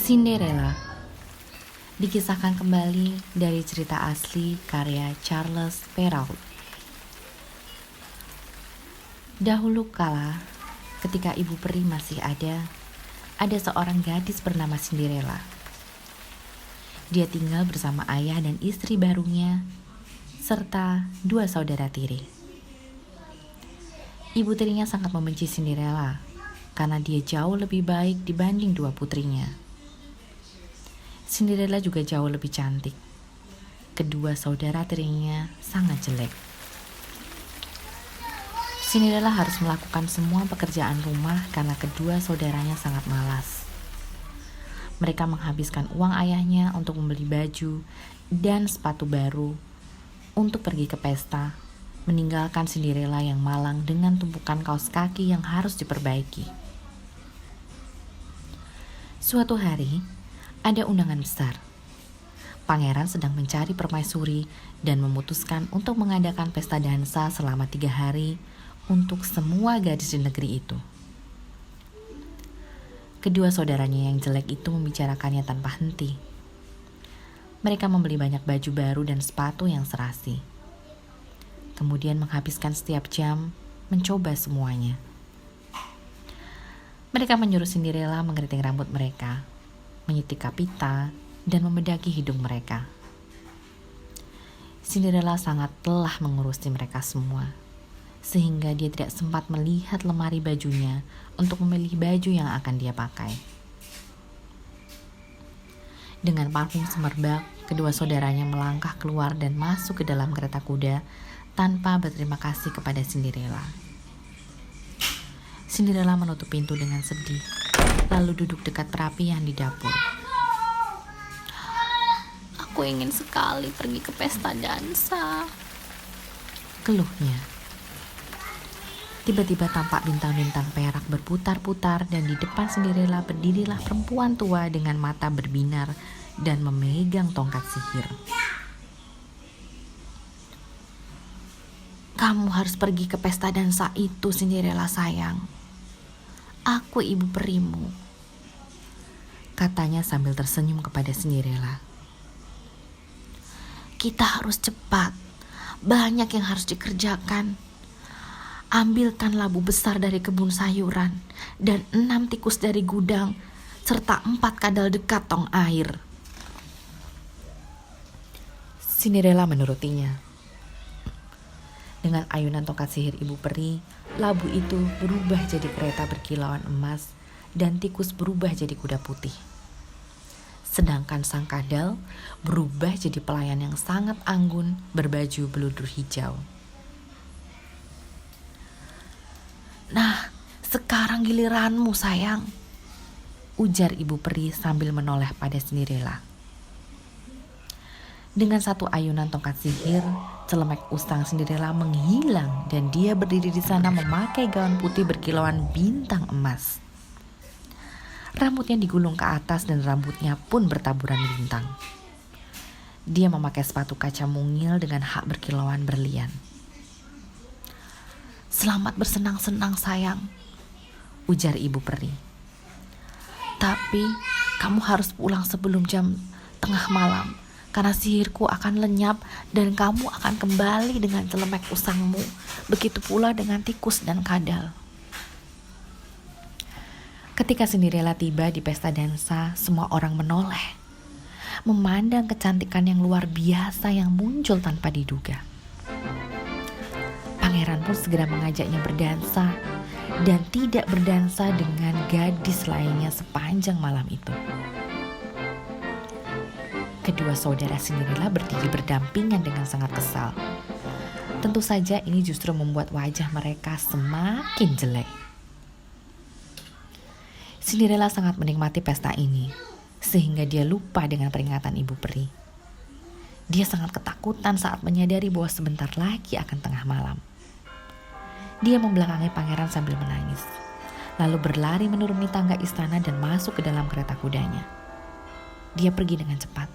Cinderella dikisahkan kembali dari cerita asli karya Charles Perrault. Dahulu kala, ketika ibu peri masih ada seorang gadis bernama Cinderella. Dia tinggal bersama ayah dan istri barunya, serta 2 saudara tiri. Ibu tirinya sangat membenci Cinderella, karena dia jauh lebih baik dibanding 2 putrinya. Cinderella juga jauh lebih cantik. Kedua saudara tirinya sangat jelek. Cinderella harus melakukan semua pekerjaan rumah karena kedua saudaranya sangat malas. Mereka menghabiskan uang ayahnya untuk membeli baju dan sepatu baru untuk pergi ke pesta, meninggalkan Cinderella yang malang dengan tumpukan kaos kaki yang harus diperbaiki. Suatu hari, ada undangan besar. Pangeran sedang mencari permaisuri dan memutuskan untuk mengadakan pesta dansa selama 3 hari untuk semua gadis di negeri itu. Kedua saudaranya yang jelek itu membicarakannya tanpa henti. Mereka membeli banyak baju baru dan sepatu yang serasi. Kemudian menghabiskan setiap jam mencoba semuanya. Mereka menyuruh Cinderella mengeriting rambut mereka, menyetrika pita, dan membedaki hidung mereka. Cinderella sangat telah mengurusi mereka semua, sehingga dia tidak sempat melihat lemari bajunya untuk memilih baju yang akan dia pakai. Dengan parfum semerbak, kedua saudaranya melangkah keluar dan masuk ke dalam kereta kuda tanpa berterima kasih kepada Cinderella. Cinderella menutup pintu dengan sedih, lalu duduk dekat perapian di dapur. Aku ingin sekali pergi ke pesta dansa, keluhnya. Tiba-tiba tampak bintang-bintang perak berputar-putar dan di depan Cinderella berdirilah perempuan tua dengan mata berbinar dan memegang tongkat sihir. Kamu harus pergi ke pesta dansa itu, Cinderella sayang. Aku ibu perimu, katanya sambil tersenyum kepada Cinderella. Kita harus cepat, banyak yang harus dikerjakan. Ambilkan labu besar dari kebun sayuran dan 6 tikus dari gudang, serta 4 kadal dekat tong air. Cinderella menurutinya. Dengan ayunan tongkat sihir ibu peri, labu itu berubah jadi kereta berkilauan emas dan tikus berubah jadi kuda putih. Sedangkan sang kadal berubah jadi pelayan yang sangat anggun berbaju beludur hijau. Nah, sekarang giliranmu sayang, ujar ibu peri sambil menoleh pada Cinderella. Dengan satu ayunan tongkat sihir, celemek usang Cinderella menghilang dan dia berdiri di sana memakai gaun putih berkilauan bintang emas. Rambutnya digulung ke atas dan rambutnya pun bertaburan bintang. Dia memakai sepatu kaca mungil dengan hak berkilauan berlian. Selamat bersenang-senang sayang, ujar ibu peri. Tapi kamu harus pulang sebelum jam tengah malam, karena sihirku akan lenyap dan kamu akan kembali dengan celemek usangmu. Begitu pula dengan tikus dan kadal. Ketika Cinderella tiba di pesta dansa, semua orang menoleh, memandang kecantikan yang luar biasa yang muncul tanpa diduga. Pangeran pun segera mengajaknya berdansa dan tidak berdansa dengan gadis lainnya sepanjang malam itu. Kedua saudara Cinderella berdiri berdampingan dengan sangat kesal. Tentu saja ini justru membuat wajah mereka semakin jelek. Cinderella sangat menikmati pesta ini, sehingga dia lupa dengan peringatan ibu peri. Dia sangat ketakutan saat menyadari bahwa sebentar lagi akan tengah malam. Dia membelakangi pangeran sambil menangis, lalu berlari menuruni tangga istana dan masuk ke dalam kereta kudanya. Dia pergi dengan cepat,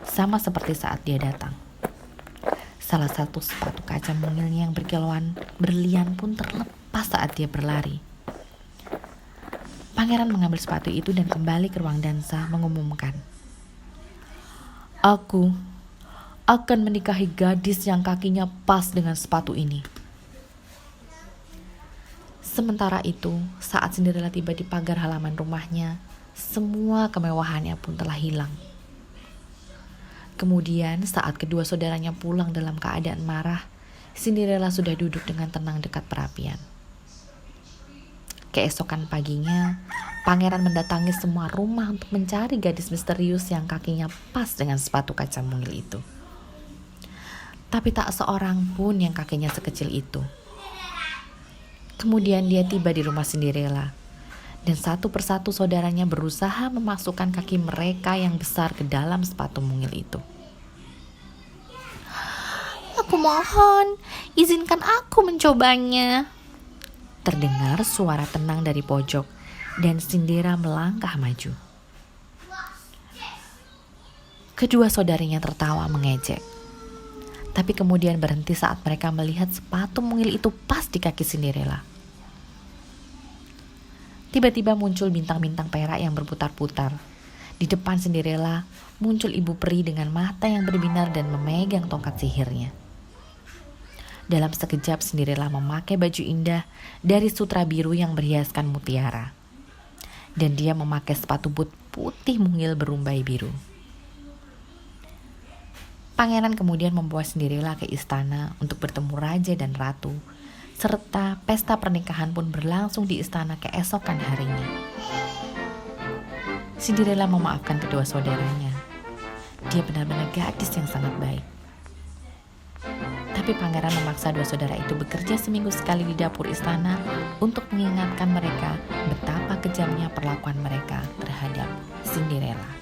sama seperti saat dia datang. Salah satu sepatu kaca mungilnya yang berkilauan berlian pun terlepas saat dia berlari. Pangeran mengambil sepatu itu dan kembali ke ruang dansa mengumumkan, "Aku akan menikahi gadis yang kakinya pas dengan sepatu ini." Sementara itu, saat Cinderella tiba di pagar halaman rumahnya, semua kemewahannya pun telah hilang. Kemudian saat kedua saudaranya pulang dalam keadaan marah, Cinderella sudah duduk dengan tenang dekat perapian. Keesokan paginya, pangeran mendatangi semua rumah untuk mencari gadis misterius yang kakinya pas dengan sepatu kaca mungil itu. Tapi tak seorang pun yang kakinya sekecil itu. Kemudian dia tiba di rumah Cinderella, dan satu persatu saudaranya berusaha memasukkan kaki mereka yang besar ke dalam sepatu mungil itu. Aku mohon, izinkan aku mencobanya. Terdengar suara tenang dari pojok, dan Cinderella melangkah maju. Kedua saudarinya tertawa mengejek, tapi kemudian berhenti saat mereka melihat sepatu mungil itu pas di kaki Cinderella. Tiba-tiba muncul bintang-bintang perak yang berputar-putar. Di depan Cinderella muncul ibu peri dengan mata yang berbinar dan memegang tongkat sihirnya. Dalam sekejap Cinderella memakai baju indah dari sutra biru yang berhiaskan mutiara. Dan dia memakai sepatu boot putih mungil berumbai biru. Pangeran kemudian membawa Cinderella ke istana untuk bertemu raja dan ratu, serta pesta pernikahan pun berlangsung di istana keesokan harinya. Cinderella memaafkan kedua saudaranya. Dia benar-benar gadis yang sangat baik. Tapi pangeran memaksa dua saudara itu bekerja seminggu sekali di dapur istana untuk mengingatkan mereka betapa kejamnya perlakuan mereka terhadap Cinderella.